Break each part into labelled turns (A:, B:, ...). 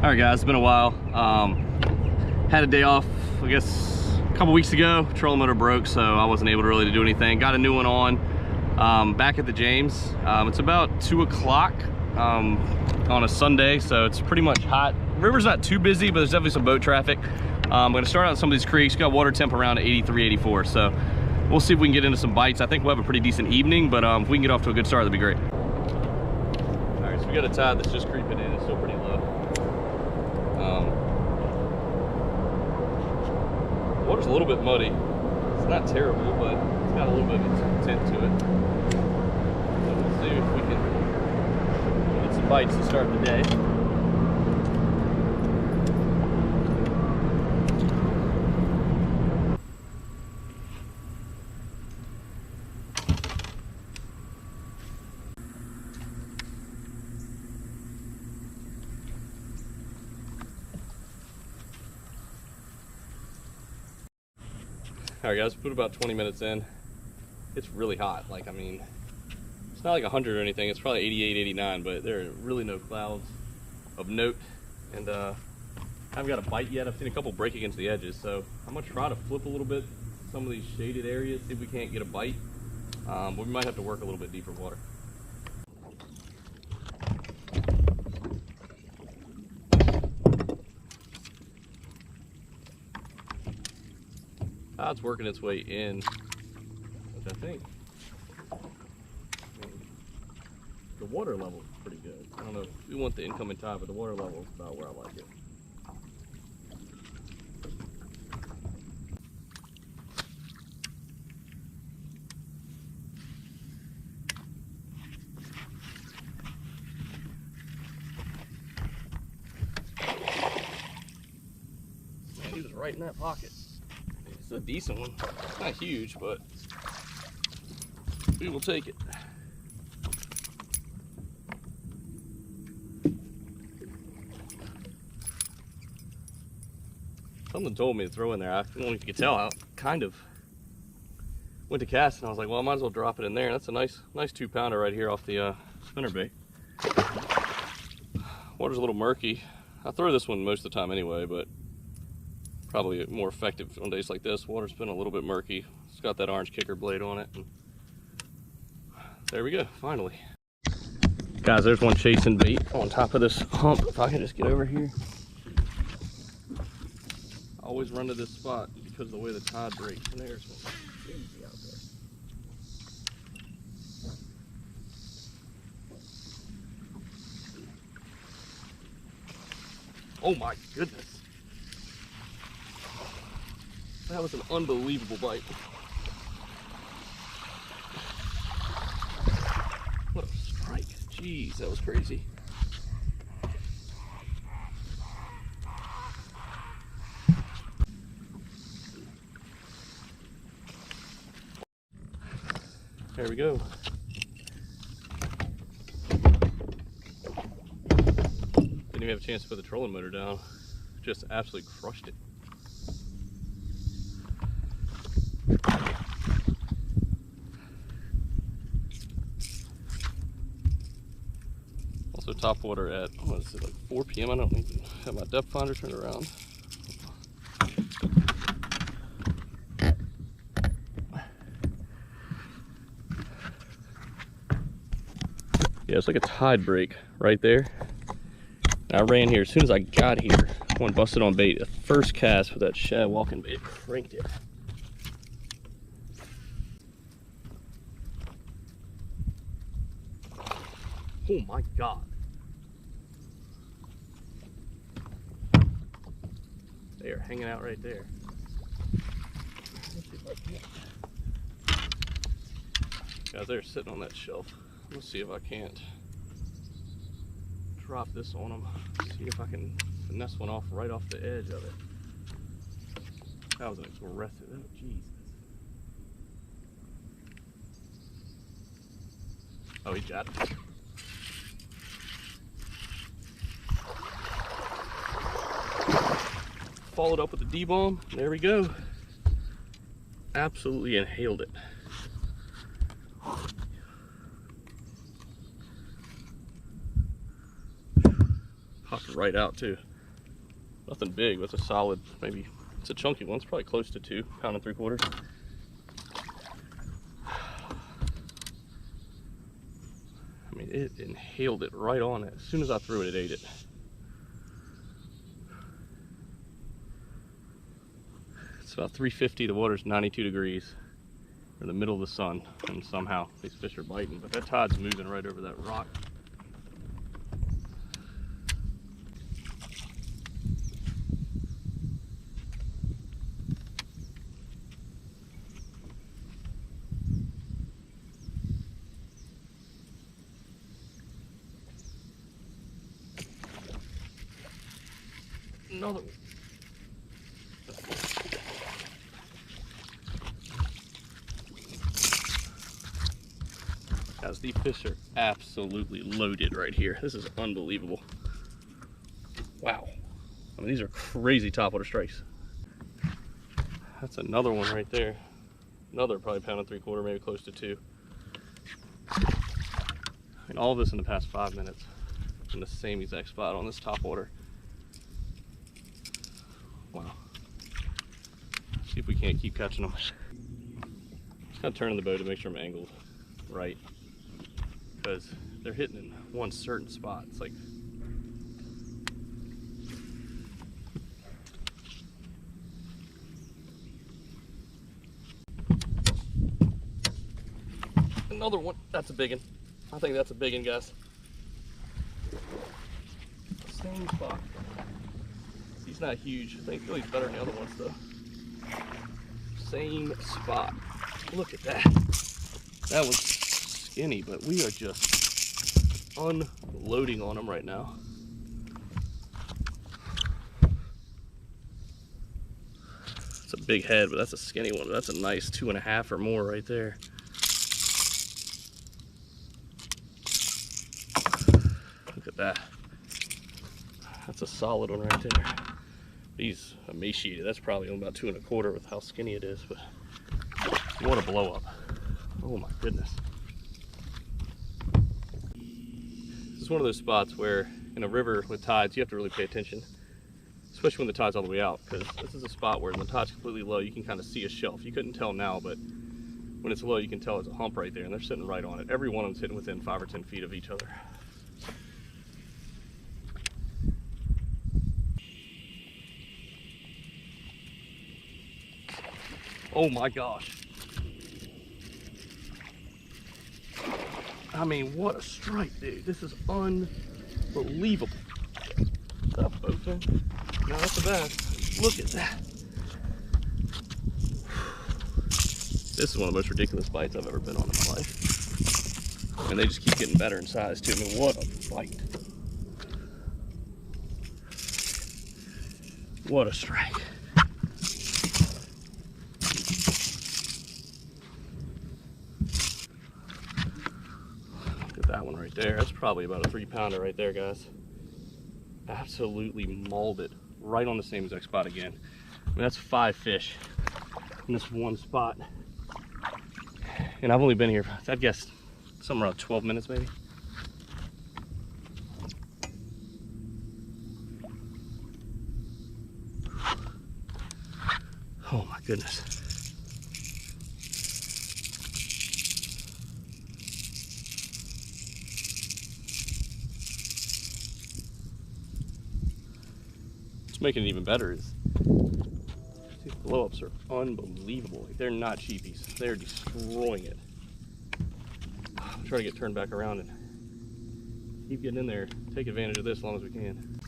A: All right, guys, it's been a while. Had a day off, I guess, a couple weeks ago. Trolling motor broke, so I wasn't able to really do anything. Got a new one on back at the James. It's about 2 o'clock on a Sunday, so it's pretty much hot. River's not too busy, but there's definitely some boat traffic. I'm gonna start out in some of these creeks. Got water temp around 83, 84, so we'll see if we can get into some bites. I think we'll have a pretty decent evening, but if we can get off to a good start, that'd be great. All right, so we got a tide that's just creeping in. It's still pretty low. The water's a little bit muddy. It's not terrible, but it's got a little bit of tint to it. So we'll see if we can get some bites to start the day. All right, guys, put about 20 minutes in. It's really hot. Like, I mean, it's not like 100 or anything. It's probably 88, 89, but there are really no clouds of note. And I haven't got a bite yet. I've seen a couple break against the edges, so I'm gonna try to flip a little bit some of these shaded areas, see if we can't get a bite. But we might have to work a little bit deeper water. Tide's working its way in, which I think, the water level is pretty good. I don't know if we want the incoming tide, but the water level is about where I like it. Man, he was right in that pocket. It's a decent one. It's not huge, but we will take it. Something told me to throw in there. I don't know if you could tell. I kind of went to cast and I was like, well, I might as well drop it in there. That's a nice 2-pounder right here off the spinnerbait. Water's a little murky. I throw this one most of the time anyway, but probably more effective on days like this. Water's been a little bit murky. It's got that orange kicker blade on it. And there we go, finally. Guys, there's one chasing bait on top of this hump. If I can just get over here. I always run to this spot because of the way the tide breaks. And there's one crazy out there. Oh my goodness. That was an unbelievable bite. What a strike. Jeez, that was crazy. There we go. Didn't even have a chance to put the trolling motor down. Just absolutely crushed it. Also top water at, what is it, like 4 p.m. I don't even have my depth finder turned around. Yeah, it's like a tide break right there. And I ran here as soon as I got here. One busted on bait. The first cast with that shad walking bait, cranked it. Oh my God. They are hanging out right there. Guys, they're sitting on that shelf. Let's see if I can't drop this on them. See if I can finesse one off right off the edge of it. That was an aggressive, oh Jesus. Oh, he got it. Followed up with the D-bomb. There we go. Absolutely inhaled it. Popped right out too. Nothing big, but it's a solid, maybe, it's a chunky one. It's probably close to 2 pound and 3/4. I mean, it inhaled it right on it. As soon as I threw it, it ate it. It's about 350, the water's 92 degrees. We're in the middle of the sun, and somehow these fish are biting, but that tide's moving right over that rock. Another one. Guys, these fish are absolutely loaded right here. This is unbelievable. Wow. I mean, these are crazy topwater strikes. That's another one right there. Another probably pound and 3/4, maybe close to 2. I mean, all of this in the past 5 minutes in the same exact spot on this topwater. Wow. See if we can't keep catching them. Just kind of turning the boat to make sure I'm angled right, because they're hitting in one certain spot. It's like, another one. That's a big one. I think that's a big one, guys. Same spot. He's not huge. I feel he's better than the other ones though. Same spot. Look at that. That was skinny, but we are just unloading on them right now. It's a big head, but that's a skinny one. That's a nice 2.5 or more right there. Look at that. That's a solid one right there. He's emaciated. That's probably only about 2 1/4 with how skinny it is, but what a blow up. Oh my goodness. This is one of those spots where in a river with tides, you have to really pay attention, especially when the tide's all the way out, because this is a spot where when the tide's completely low, you can kind of see a shelf. You couldn't tell now, but when it's low, you can tell it's a hump right there, and they're sitting right on it. Every one of them's sitting within 5 or 10 feet of each other. Oh my gosh. I mean, what a strike, dude. This is unbelievable. What's up, boat thing? No, that's the best. Look at that. This is one of the most ridiculous bites I've ever been on in my life. And they just keep getting better in size too. I mean, what a bite. What a strike. That one right there, that's probably about a 3-pounder right there, guys. Absolutely mauled it right on the same exact spot again. I mean, that's 5 fish in this one spot, and I've only been here, I'd guess somewhere around 12 minutes maybe. Oh my goodness. Making it even better is these blow-ups are unbelievable. Like, they're not cheapies. They're destroying it. I'm trying to get turned back around and keep getting in there. Take advantage of this as long as we can.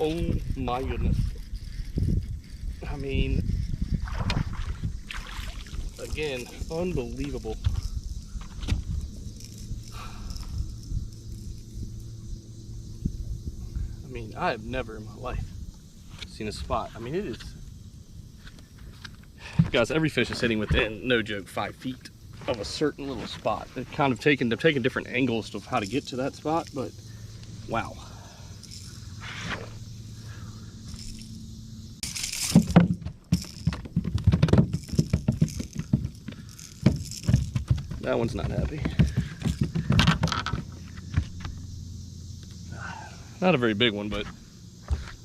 A: Oh my goodness. I mean, again, unbelievable. I mean, I have never in my life seen a spot. I mean, it is, guys, every fish is sitting within, no joke, 5 feet. of a certain little spot. They've kind of taken different angles of how to get to that spot, but wow. That one's not happy. Not a very big one, but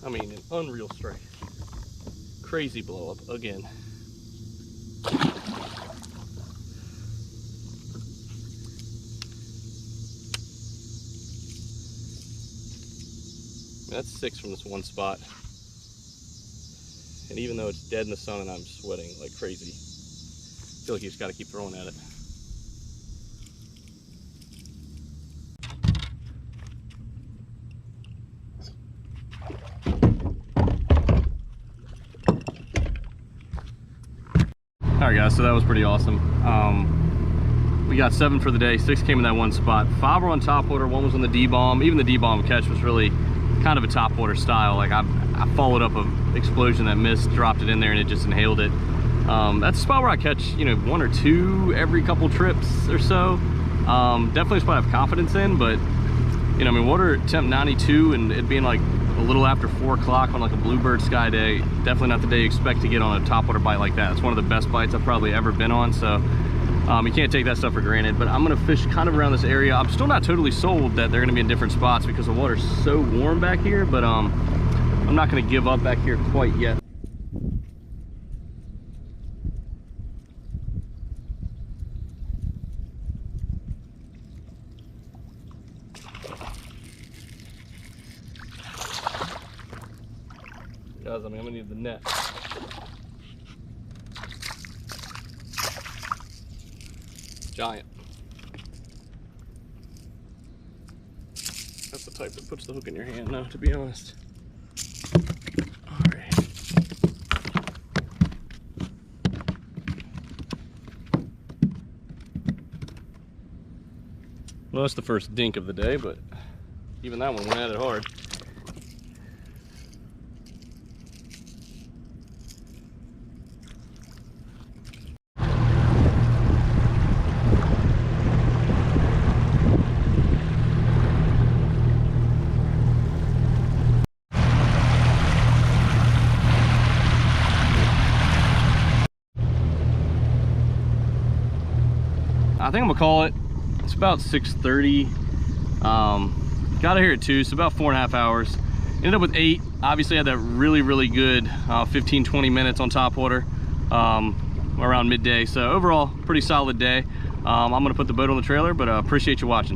A: I mean, an unreal strike. Crazy blow up again. That's 6 from this one spot. And even though it's dead in the sun and I'm sweating like crazy, I feel like you just got to keep throwing at it. Alright guys, so that was pretty awesome. We got 7 for the day, 6 came in that one spot. 5 were on topwater, 1 was on the D-bomb. Even the D-bomb catch was really kind of a topwater style. Like I followed up an explosion that missed, dropped it in there, and it just inhaled it. That's a spot where I catch, you know, 1 or 2 every couple trips or so. Definitely a spot I have confidence in, but you know, I mean, water temp 92 and it being like a little after 4 o'clock on like a bluebird sky day, definitely not the day you expect to get on a topwater bite like that. It's one of the best bites I've probably ever been on, so you can't take that stuff for granted. But I'm gonna fish kind of around this area. I'm still not totally sold that they're gonna be in different spots because the water's so warm back here, but I'm not gonna give up back here quite yet. Guys, I mean, I'm gonna need the net. Giant. That's the type that puts the hook in your hand now, to be honest. Alright. Well, that's the first dink of the day, but even that one went at it hard. I think I'm gonna call it. It's about 6:30. Got here at 2, so about 4.5 hours. Ended up with 8. Obviously had that really good 15-20 minutes on topwater around midday. So overall, pretty solid day. I'm gonna put the boat on the trailer, but appreciate you watching.